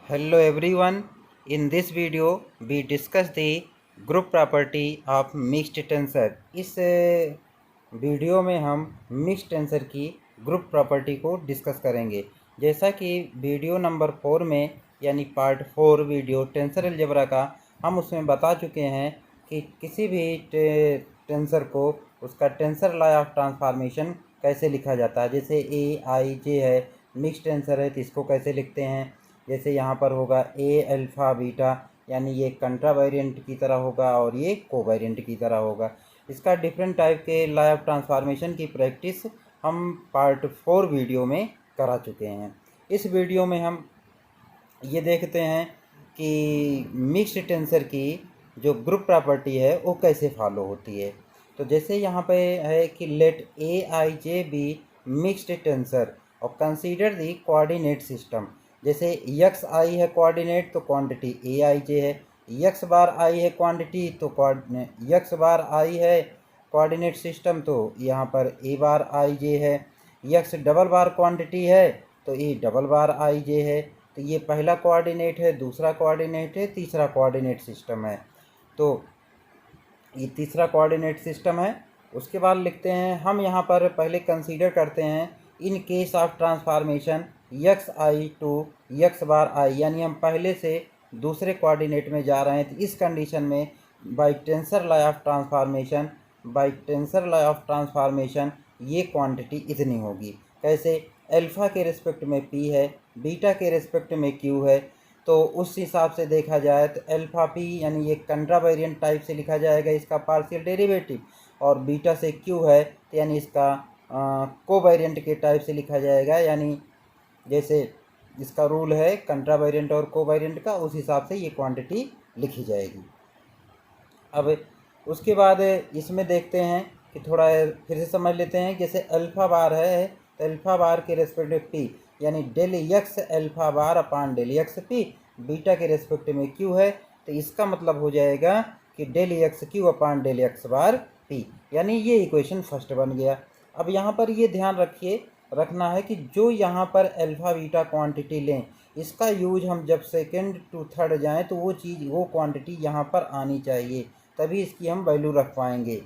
Hello everyone. In this video we discuss the group property of mixed tensor. इस video में हम mixed tensor की group property को discuss करेंगे। जैसा कि वीडियो नंबर 4 में यानी पार्ट 4 वीडियो टेंसर अलजेब्रा का हम उसमें बता चुके हैं कि किसी भी टेंसर को उसका टेंसर लॉ ऑफ ट्रांसफॉर्मेशन कैसे लिखा जाता है। जैसे ए आई जे है, मिक्स्ड टेंसर है तो इसको कैसे लिखते हैं। जैसे यहाँ पर होगा ए अल्फ़ा बीटा, यानी ये कंट्रा वेरिएंट की तरह होगा और ये को वेरिएंट की तरह होगा। इसका डिफरेंट टाइप के लॉ ऑफ ट्रांसफॉर्मेशन की प्रैक्टिस हम पार्ट 4 वीडियो में करा चुके हैं। इस वीडियो में हम ये देखते हैं कि मिक्स्ड टेंसर की जो ग्रुप प्रॉपर्टी है वो कैसे फॉलो होती है। तो जैसे यहाँ पे है कि let A I J be mixed tensor और कंसीडर दी कोऑर्डिनेट सिस्टम। जैसे यक्स आई है कोऑर्डिनेट तो क्वांटिटी ए आई जे है, यक्स बार आई है क्वांटिटी तो यक्स बार आई है कोऑर्डिनेट सिस्टम तो यहाँ पर ए बार आई जे है। यक्स डबल बार क्वांटिटी है तो ए डबल बार आई जे है। तो ये पहला कोऑर्डिनेट है, दूसरा कोऑर्डिनेट है, तीसरा कोऑर्डिनेट सिस्टम है। तो ये तीसरा कोऑर्डिनेट सिस्टम है। उसके बाद लिखते हैं हम यहाँ पर पहले कंसीडर करते हैं in case of transformation x i to x bar i, यानी हम पहले से दूसरे कोऑर्डिनेट में जा रहे हैं। तो इस कंडीशन में by tensor law of transformation ये क्वांटिटी इतनी होगी। कैसे, अल्फ़ा के रिस्पेक्ट में पी है, बीटा के रिस्पेक्ट में क्यू है, तो उस हिसाब से देखा जाए तो अल्फ़ा पी यानी ये कंट्रा वेरिएंट टाइप से लिखा जाएगा इसका पार्शियल डेरिवेटिव, और बीटा से क्यू है तो यानी इसका को वेरिएंट के टाइप से लिखा जाएगा। यानी जैसे इसका रूल है कंट्रा वेरिएंट और को वेरिएंट का, उस हिसाब से ये क्वांटिटी लिखी जाएगी। अब उसके बाद इसमें देखते हैं कि थोड़ा फिर से समझ लेते हैं। जैसे अल्फ़ा बार है तो अल्फ़ा बार के रेस्पेक्ट में पी यानी del X alpha bar upon del X P, beta के रेस्पेक्ट में क्यू है तो इसका मतलब हो जाएगा कि del X Q upon del X bar P, यानी ये इक्वेशन फर्स्ट बन गया। अब यहाँ पर ये ध्यान रखना है कि जो यहाँ पर अल्फ़ा बीटा क्वांटिटी लें इसका यूज हम जब सेकेंड टू थर्ड जाएँ तो वो क्वांटिटी यहाँ पर आनी चाहिए, तभी इसकी हम वैल्यू रख पाएंगे।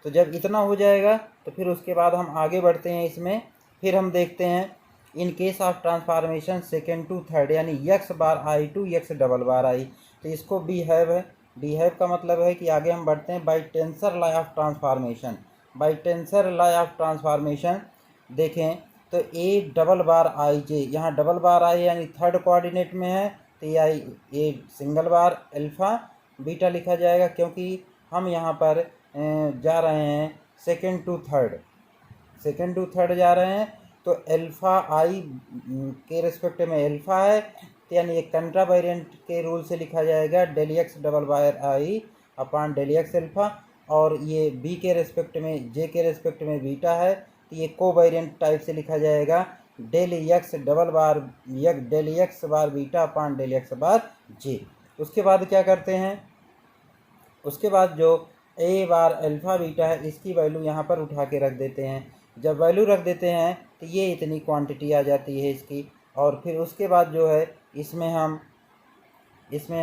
तो जब इतना हो जाएगा तो फिर उसके बाद हम आगे बढ़ते हैं इसमें। फिर हम देखते हैं in case of transformation second to third यानी X bar I to X double bar I, तो इसको बी हैव है। बी हैव का मतलब है कि आगे हम बढ़ते हैं by tensor law of transformation. By tensor law of transformation देखें तो ए डबल बार आई जे, यहाँ डबल बार आई यानी थर्ड कोऑर्डिनेट में है तो ये I A single bar alpha beta लिखा जाएगा, क्योंकि हम यहाँ पर जा रहे हैं सेकेंड टू थर्ड जा रहे हैं। तो अल्फ़ा आई के रिस्पेक्ट में अल्फ़ा है तो यानी ये कंट्रा वेरिएंट के रूल से लिखा जाएगा del X double bar I upon del x alpha, और ये बी के रिस्पेक्ट में जे के रिस्पेक्ट में बीटा है तो ये को वेरिएंट टाइप से लिखा जाएगा डेल एक्स बार बीटा अपान डेल एक्स बार जे। उसके बाद क्या करते हैं, उसके बाद जो ए बार अल्फ़ा बीटा है इसकी वैल्यू यहाँ पर उठा के रख देते हैं। जब वैल्यू रख देते हैं तो ये इतनी क्वांटिटी आ जाती है इसकी। और फिर उसके बाद जो है इसमें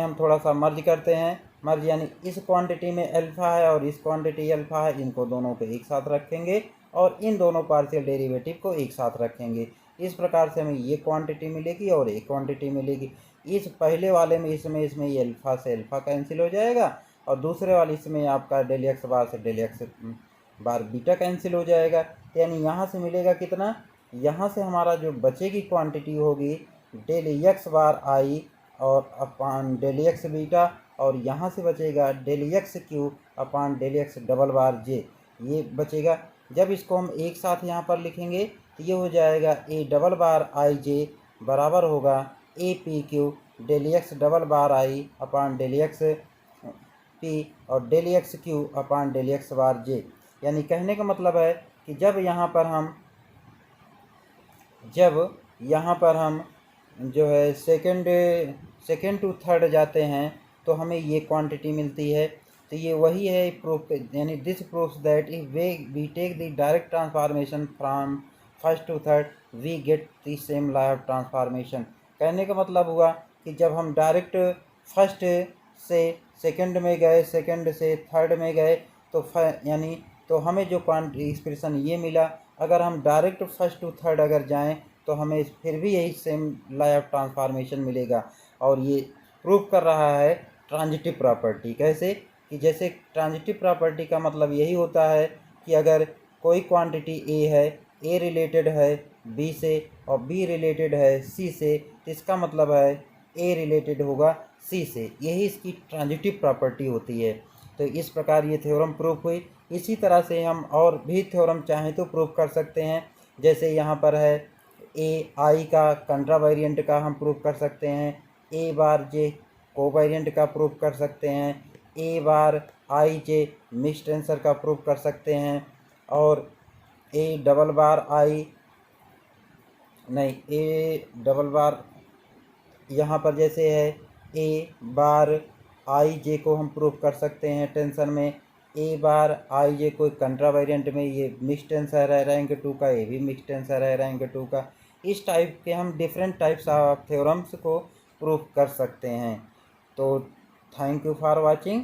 हम थोड़ा सा मर्ज करते हैं। मर्ज यानी इस क्वांटिटी में अल्फ़ा है और इस क्वांटिटी अल्फ़ा है, इनको दोनों को एक साथ रखेंगे और इन दोनों पार्शियल डेरिवेटिव को एक साथ रखेंगे। इस प्रकार से हमें ये क्वांटिटी मिलेगी और एक क्वांटिटी मिलेगी। इस पहले वाले में इसमें ये अल्फ़ा से अल्फ़ा कैंसिल हो जाएगा और दूसरे वाले इसमें आपका डेल एक्स बार से डेल एक्स बार बीटा कैंसिल हो जाएगा। यानी यहाँ से मिलेगा कितना, यहाँ से हमारा जो बचेगी क्वांटिटी होगी डेल एक्स बार आई और अपान डेल एक्स बीटा, और यहाँ से बचेगा del X Q upon del X double bar J, ये बचेगा। जब इसको हम एक साथ यहाँ पर लिखेंगे तो ये हो जाएगा A double bar I J बराबर होगा A P Q del X double bar I upon del X P और del X Q upon del X bar J. यानी कहने का मतलब है कि जब यहाँ पर हम जो है सेकेंड टू थर्ड जाते हैं तो हमें ये क्वांटिटी मिलती है। तो ये वही है प्रूफ, यानी this proofs that if we take the direct transformation from first to third we get the same law of transformation. कहने का मतलब हुआ कि जब हम डायरेक्ट फर्स्ट से सेकंड में गए, सेकंड से थर्ड में गए, तो यानी तो हमें जो एक्सप्रेशन ये मिला, अगर हम डायरेक्ट फर्स्ट टू थर्ड अगर जाएं तो हमें फिर भी यही सेम लॉ ऑफ ट्रांसफॉर्मेशन मिलेगा। और ये प्रूव कर रहा है ट्रांजिटिव प्रॉपर्टी। कैसे कि जैसे ट्रांजिटिव प्रॉपर्टी का मतलब यही होता है कि अगर कोई क्वांटिटी ए है, ए रिलेटेड है बी से और बी रिलेटेड है सी से, तो इसका मतलब है ए रिलेटेड होगा सी से। यही इसकी ट्रांजिटिव प्रॉपर्टी होती है। तो इस प्रकार ये थ्योरम प्रूफ हुई। इसी तरह से हम और भी थ्योरम चाहें तो प्रूफ कर सकते हैं। जैसे यहाँ पर है ए आई का कंट्रा वेरिएंट का हम प्रूफ कर सकते हैं, ए बार जे कोवेरिएंट का प्रूफ कर सकते हैं, ए बार आई जे मिक्स्ड टेंसर का प्रूफ कर सकते हैं, और ए डबल बार आई नहीं ए डबल बार यहाँ पर जैसे है ए बार आई जे को हम प्रूफ कर सकते हैं टेंशन में, ए बार आई जे को कंट्रा वेरिएंट में ये मिक्स टेंसर है रैंक 2 का, ये भी मिक्स टेंसर है रैंक 2 का। इस टाइप के हम डिफरेंट टाइप्स ऑफ थ्योरम्स को प्रूफ कर सकते हैं। तो थैंक यू फॉर वाचिंग।